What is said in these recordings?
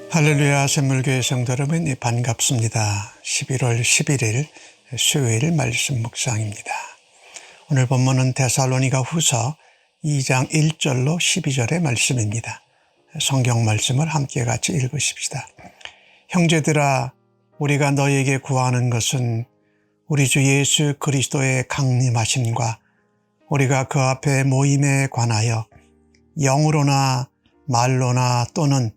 할렐루야 샘물교회 성도 여러분 반갑습니다. 11월 11일 수요일 말씀 묵상입니다. 오늘 본문은 데살로니가 후서 2장 1절로 12절의 말씀입니다. 성경 말씀을 함께 같이 읽으십시다. 형제들아, 우리가 너희에게 구하는 것은 우리 주 예수 그리스도의 강림하심과 우리가 그 앞에 모임에 관하여 영으로나 말로나 또는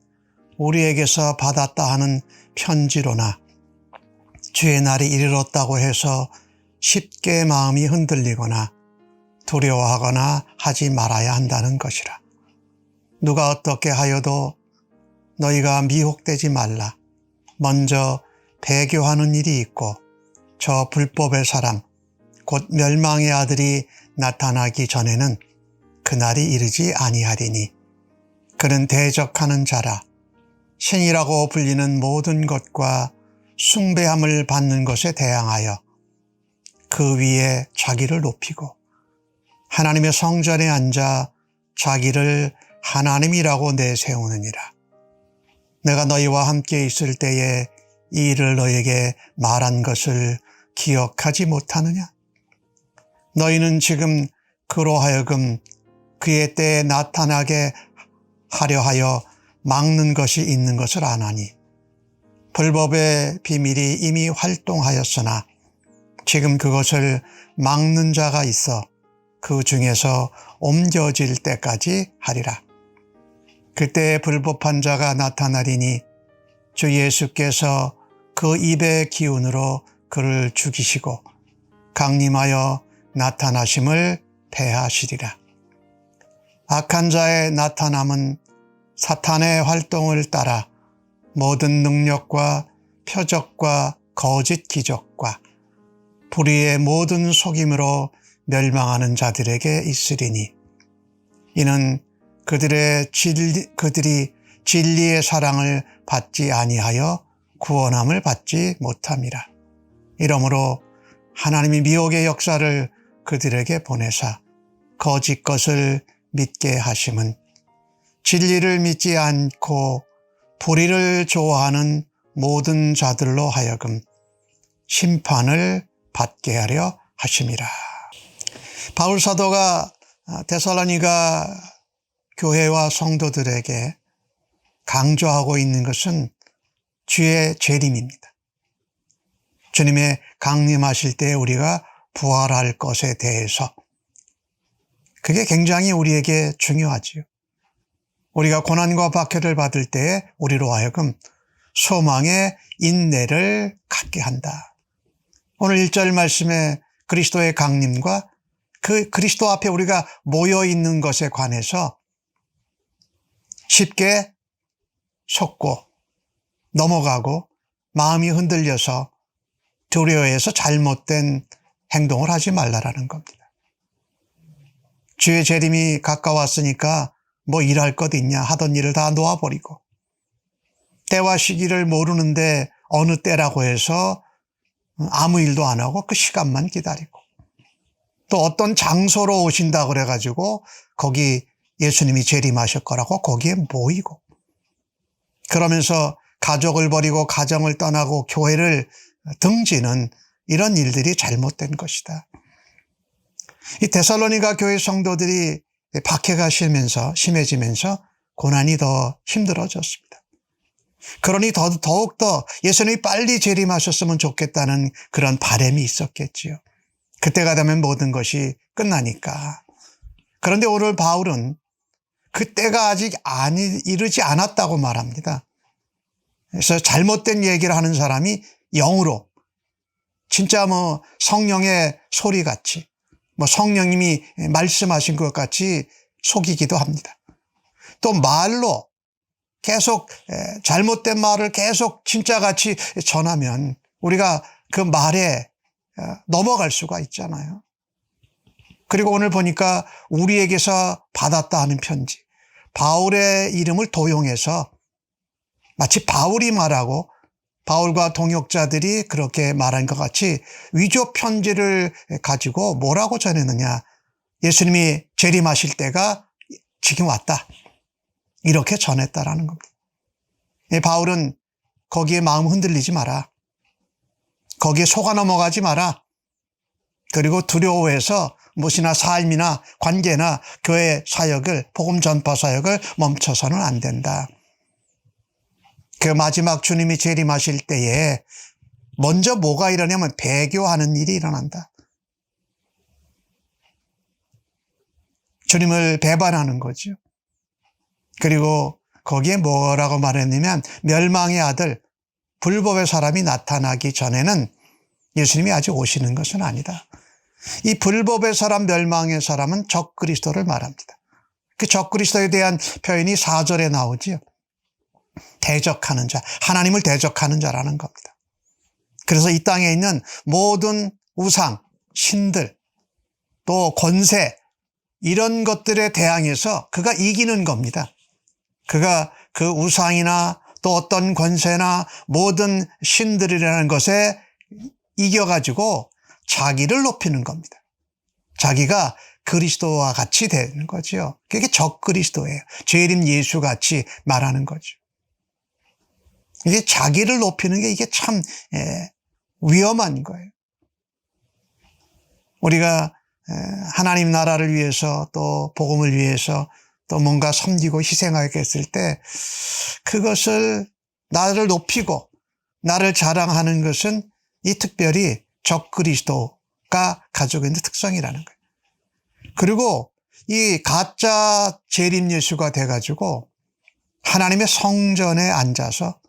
우리에게서 받았다 하는 편지로나 주의 날이 이르렀다고 해서 쉽게 마음이 흔들리거나 두려워하거나 하지 말아야 한다는 것이라. 누가 어떻게 하여도 너희가 미혹되지 말라. 먼저 배교하는 일이 있고 저 불법의 사람 곧 멸망의 아들이 나타나기 전에는 그날이 이르지 아니하리니 그는 대적하는 자라. 신이라고 불리는 모든 것과 숭배함을 받는 것에 대항하여 그 위에 자기를 높이고 하나님의 성전에 앉아 자기를 하나님이라고 내세우느니라. 내가 너희와 함께 있을 때에 이 일을 너희에게 말한 것을 기억하지 못하느냐? 너희는 지금 그로 하여금 그의 때에 나타나게 하려 하여 막는 것이 있는 것을 아나니 불법의 비밀이 이미 활동하였으나 지금 그것을 막는 자가 있어 그 중에서 옮겨질 때까지 하리라. 그때 불법한 자가 나타나리니 주 예수께서 그 입의 기운으로 그를 죽이시고 강림하여 나타나심을 패하시리라. 악한 자의 나타남은 사탄의 활동을 따라 모든 능력과 표적과 거짓 기적과 불의의 모든 속임으로 멸망하는 자들에게 있으리니 이는 그들이 진리의 사랑을 받지 아니하여 구원함을 받지 못함이라. 이러므로 하나님이 미혹의 역사를 그들에게 보내사 거짓 것을 믿게 하심은 진리를 믿지 않고 불의를 좋아하는 모든 자들로 하여금 심판을 받게 하려 하심이라. 바울 사도가 데살로니가 교회와 성도들에게 강조하고 있는 것은 주의 재림입니다. 주님의 강림하실 때 우리가 부활할 것에 대해서 그게 굉장히 우리에게 중요하지요. 우리가 고난과 박해를 받을 때에 우리로 하여금 소망의 인내를 갖게 한다. 오늘 1절 말씀에 그리스도의 강림과 그 그리스도 앞에 우리가 모여 있는 것에 관해서 쉽게 속고 넘어가고 마음이 흔들려서 두려워해서 잘못된 행동을 하지 말라라는 겁니다. 주의 재림이 가까웠으니까 뭐 일할 것 있냐 하던 일을 다 놓아버리고 때와 시기를 모르는데 어느 때라고 해서 아무 일도 안 하고 그 시간만 기다리고 또 어떤 장소로 오신다고 그래가지고 거기 예수님이 재림하실 거라고 거기에 모이고 그러면서 가족을 버리고 가정을 떠나고 교회를 등지는 이런 일들이 잘못된 것이다. 이 데살로니가 교회 성도들이 박해가 심해지면서 고난이 더 힘들어졌습니다. 그러니 더욱더 예수님이 빨리 재림하셨으면 좋겠다는 그런 바람이 있었겠지요. 그때가 되면 모든 것이 끝나니까. 그런데 오늘 바울은 그때가 아직 이르지 않았다고 말합니다. 그래서 잘못된 얘기를 하는 사람이 영으로 진짜 성령의 소리같이 성령님이 말씀하신 것 같이 속이기도 합니다. 또 말로 계속 잘못된 말을 계속 진짜같이 전하면 우리가 그 말에 넘어갈 수가 있잖아요. 그리고 오늘 보니까 우리에게서 받았다 하는 편지, 바울의 이름을 도용해서 마치 바울이 말하고 바울과 동역자들이 그렇게 말한 것 같이 위조 편지를 가지고 뭐라고 전했느냐. 예수님이 재림하실 때가 지금 왔다. 이렇게 전했다라는 겁니다. 바울은 거기에 마음 흔들리지 마라. 거기에 속아 넘어가지 마라. 그리고 두려워해서 무엇이나 삶이나 관계나 교회 사역을, 복음 전파 사역을 멈춰서는 안 된다. 그 마지막 주님이 재림하실 때에 먼저 뭐가 일어나냐면 배교하는 일이 일어난다. 주님을 배반하는 거죠. 그리고 거기에 뭐라고 말했냐면 멸망의 아들, 불법의 사람이 나타나기 전에는 예수님이 아직 오시는 것은 아니다. 이 불법의 사람, 멸망의 사람은 적그리스도를 말합니다. 그 적그리스도에 대한 표현이 4절에 나오지요. 대적하는 자, 하나님을 대적하는 자라는 겁니다. 그래서 이 땅에 있는 모든 우상, 신들, 또 권세, 이런 것들에 대항해서 그가 이기는 겁니다. 그가 그 우상이나 또 어떤 권세나 모든 신들이라는 것에 이겨가지고 자기를 높이는 겁니다. 자기가 그리스도와 같이 되는 거죠. 그게 적그리스도예요. 재림 예수 같이 말하는 거죠. 이게 자기를 높이는 게 이게 참 위험한 거예요. 우리가 하나님 나라를 위해서 또 복음을 위해서 또 뭔가 섬기고 희생하겠을 때 그것을 나를 높이고 나를 자랑하는 것은 이 특별히 적그리스도가 가지고 있는 특성이라는 거예요. 그리고 이 가짜 재림 예수가 돼가지고 하나님의 성전에 앉아서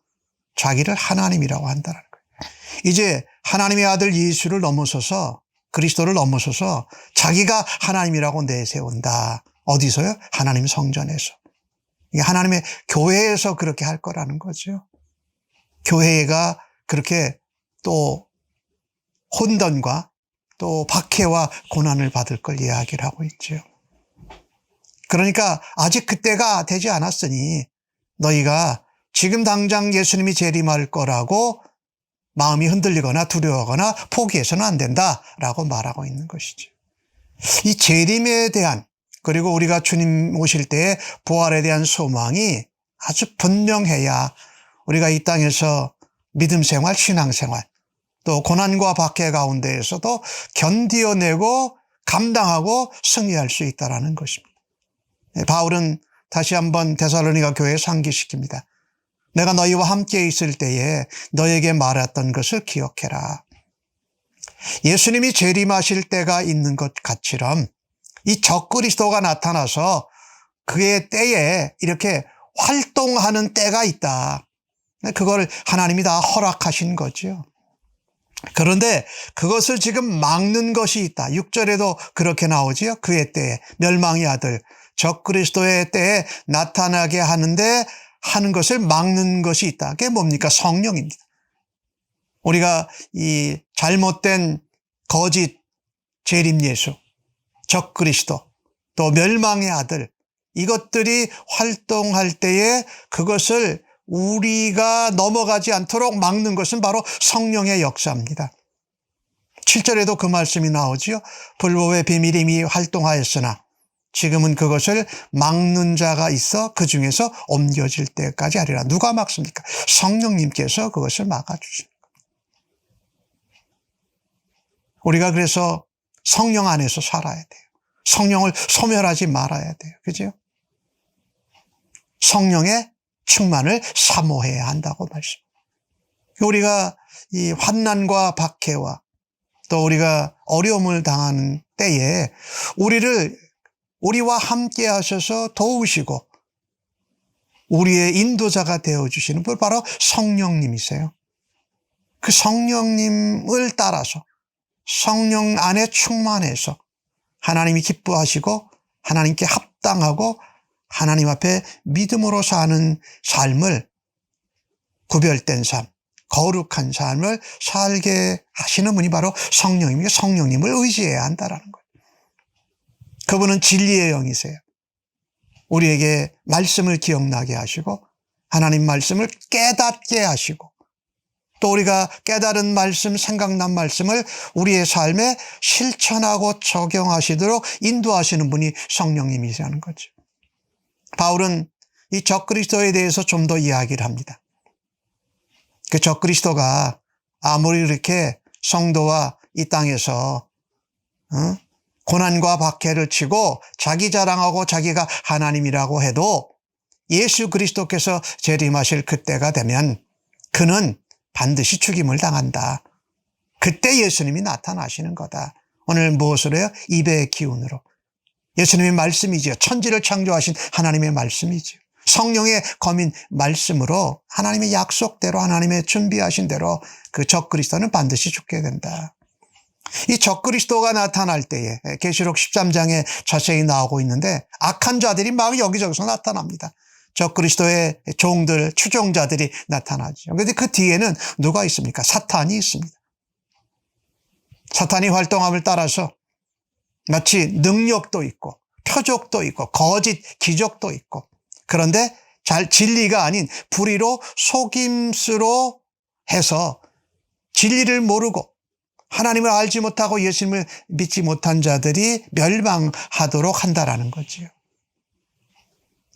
자기를 하나님이라고 한다는 거예요. 이제 하나님의 아들 예수를 넘어서서 그리스도를 넘어서서 자기가 하나님이라고 내세운다. 어디서요? 하나님 성전에서. 이게 하나님의 교회에서 그렇게 할 거라는 거죠. 교회가 그렇게 또 혼돈과 또 박해와 고난을 받을 걸 이야기를 하고 있죠. 그러니까 아직 그때가 되지 않았으니 너희가 지금 당장 예수님이 재림할 거라고 마음이 흔들리거나 두려워하거나 포기해서는 안 된다라고 말하고 있는 것이죠. 이 재림에 대한, 그리고 우리가 주님 오실 때의 부활에 대한 소망이 아주 분명해야 우리가 이 땅에서 믿음 생활, 신앙 생활, 또 고난과 박해 가운데에서도 견디어내고 감당하고 승리할 수 있다는 것입니다. 바울은 다시 한번 데살로니가 교회에 상기시킵니다. 내가 너희와 함께 있을 때에 너에게 말했던 것을 기억해라. 예수님이 재림하실 때가 있는 것 같이럼 이 적그리스도가 나타나서 그의 때에 이렇게 활동하는 때가 있다. 그걸 하나님이 다 허락하신 거죠. 그런데 그것을 지금 막는 것이 있다. 6절에도 그렇게 나오지요. 그의 때에, 멸망의 아들 적그리스도의 때에 나타나게 하는 것을 막는 것이 있다. 그게 뭡니까? 성령입니다. 우리가 이 잘못된 거짓 재림 예수, 적그리스도, 또 멸망의 아들, 이것들이 활동할 때에 그것을 우리가 넘어가지 않도록 막는 것은 바로 성령의 역사입니다. 7절에도 그 말씀이 나오지요. 불법의 비밀이 이미 활동하였으나 지금은 그것을 막는 자가 있어 그 중에서 옮겨질 때까지 하리라. 누가 막습니까? 성령님께서 그것을 막아주십니다. 우리가 그래서 성령 안에서 살아야 돼요. 성령을 소멸하지 말아야 돼요. 그죠? 성령의 충만을 사모해야 한다고 말씀합니다. 우리가 이 환난과 박해와 또 우리가 어려움을 당하는 때에 우리와 함께 하셔서 도우시고 우리의 인도자가 되어주시는 분 바로 성령님이세요. 그 성령님을 따라서 성령 안에 충만해서 하나님이 기뻐하시고 하나님께 합당하고 하나님 앞에 믿음으로 사는 삶을, 구별된 삶, 거룩한 삶을 살게 하시는 분이 바로 성령님이고 성령님을 의지해야 한다는 거예요. 그분은 진리의 영이세요. 우리에게 말씀을 기억나게 하시고 하나님 말씀을 깨닫게 하시고 또 우리가 깨달은 말씀, 생각난 말씀을 우리의 삶에 실천하고 적용하시도록 인도하시는 분이 성령님이시라는 거죠. 바울은 이 적그리스도에 대해서 좀 더 이야기를 합니다. 그 적그리스도가 아무리 이렇게 성도와 이 땅에서 고난과 박해를 치고 자기 자랑하고 자기가 하나님이라고 해도 예수 그리스도께서 재림하실 그때가 되면 그는 반드시 죽임을 당한다. 그때 예수님이 나타나시는 거다. 오늘 무엇으로 해요? 입의 기운으로. 예수님의 말씀이지요. 천지를 창조하신 하나님의 말씀이지요. 성령의 검인 말씀으로 하나님의 약속대로 하나님의 준비하신 대로 그 적그리스도는 반드시 죽게 된다. 이 적그리스도가 나타날 때에 계시록 13장에 자세히 나오고 있는데 악한 자들이 막 여기저기서 나타납니다. 적그리스도의 종들, 추종자들이 나타나죠. 그런데 그 뒤에는 누가 있습니까? 사탄이 있습니다. 사탄이 활동함을 따라서 마치 능력도 있고 표적도 있고 거짓 기적도 있고 그런데 진리가 아닌 불의로 속임수로 해서 진리를 모르고 하나님을 알지 못하고 예수님을 믿지 못한 자들이 멸망하도록 한다라는 거지요.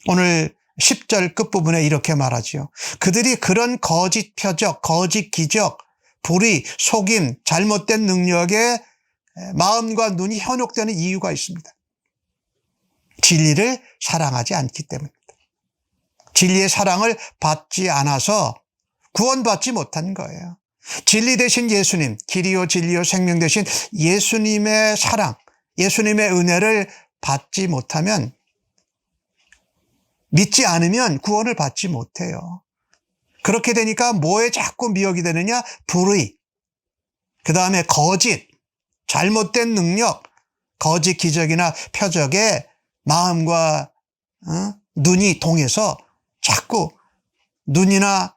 오늘 10절 끝부분에 이렇게 말하지요. 그들이 그런 거짓 표적, 거짓 기적, 불의, 속임, 잘못된 능력에 마음과 눈이 현혹되는 이유가 있습니다. 진리를 사랑하지 않기 때문입니다. 진리의 사랑을 받지 않아서 구원받지 못한 거예요. 진리 되신 예수님, 길이요 진리요 생명 되신 예수님의 사랑, 예수님의 은혜를 받지 못하면, 믿지 않으면 구원을 받지 못해요. 그렇게 되니까 뭐에 자꾸 미혹이 되느냐? 불의, 그 다음에 거짓, 잘못된 능력, 거짓 기적이나 표적에 마음과 눈이 동해서 자꾸 눈이나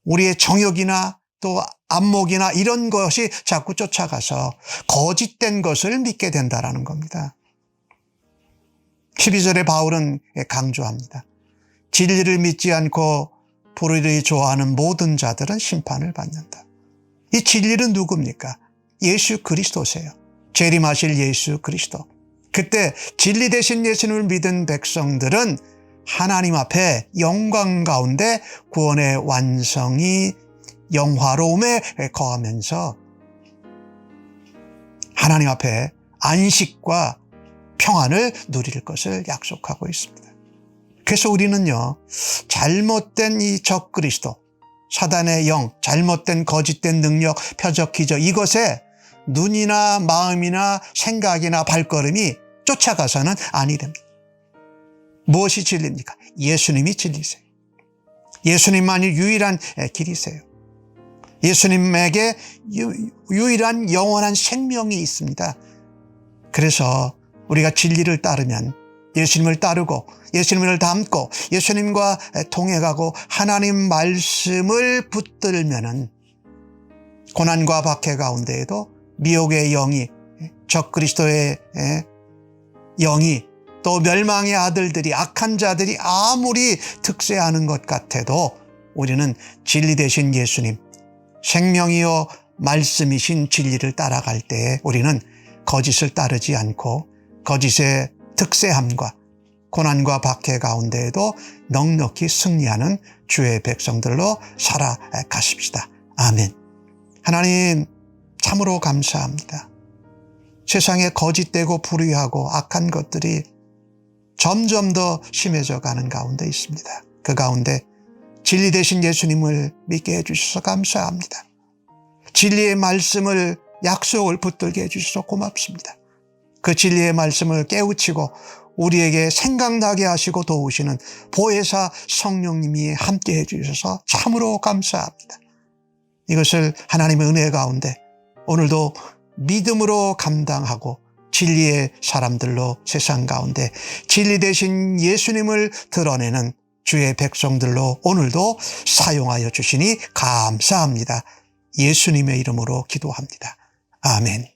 우리의 정욕이나 또 안목이나 이런 것이 자꾸 쫓아가서 거짓된 것을 믿게 된다라는 겁니다. 12절에 바울은 강조합니다. 진리를 믿지 않고 불의를 좋아하는 모든 자들은 심판을 받는다. 이 진리는 누굽니까? 예수 그리스도세요. 재림하실 예수 그리스도. 그때 진리 되신 예수님을 믿은 백성들은 하나님 앞에 영광 가운데 구원의 완성이 영화로움에 거하면서 하나님 앞에 안식과 평안을 누릴 것을 약속하고 있습니다. 그래서 우리는요, 잘못된 이 적그리스도, 사단의 영, 잘못된 거짓된 능력, 표적, 기적, 이것에 눈이나 마음이나 생각이나 발걸음이 쫓아가서는 아니 됩니다. 무엇이 진리입니까? 예수님이 진리세요. 예수님만이 유일한 길이세요. 예수님에게 유일한 영원한 생명이 있습니다. 그래서 우리가 진리를 따르면, 예수님을 따르고 예수님을 닮고 예수님과 동행하고 하나님 말씀을 붙들면은 고난과 박해 가운데에도 미혹의 영이, 적그리스도의 영이, 또 멸망의 아들들이, 악한 자들이 아무리 득세하는 것 같아도 우리는 진리 되신 예수님, 생명이요 말씀이신 진리를 따라갈 때에 우리는 거짓을 따르지 않고 거짓의 득세함과 고난과 박해 가운데에도 넉넉히 승리하는 주의 백성들로 살아가십시다. 아멘. 하나님 참으로 감사합니다. 세상에 거짓되고 불의하고 악한 것들이 점점 더 심해져 가는 가운데 있습니다. 그 가운데 진리 되신 예수님을 믿게 해주셔서 감사합니다. 진리의 말씀을, 약속을 붙들게 해주셔서 고맙습니다. 그 진리의 말씀을 깨우치고 우리에게 생각나게 하시고 도우시는 보혜사 성령님이 함께 해주셔서 참으로 감사합니다. 이것을 하나님의 은혜 가운데 오늘도 믿음으로 감당하고 진리의 사람들로 세상 가운데 진리 되신 예수님을 드러내는 주의 백성들로 오늘도 사용하여 주시니 감사합니다. 예수님의 이름으로 기도합니다. 아멘.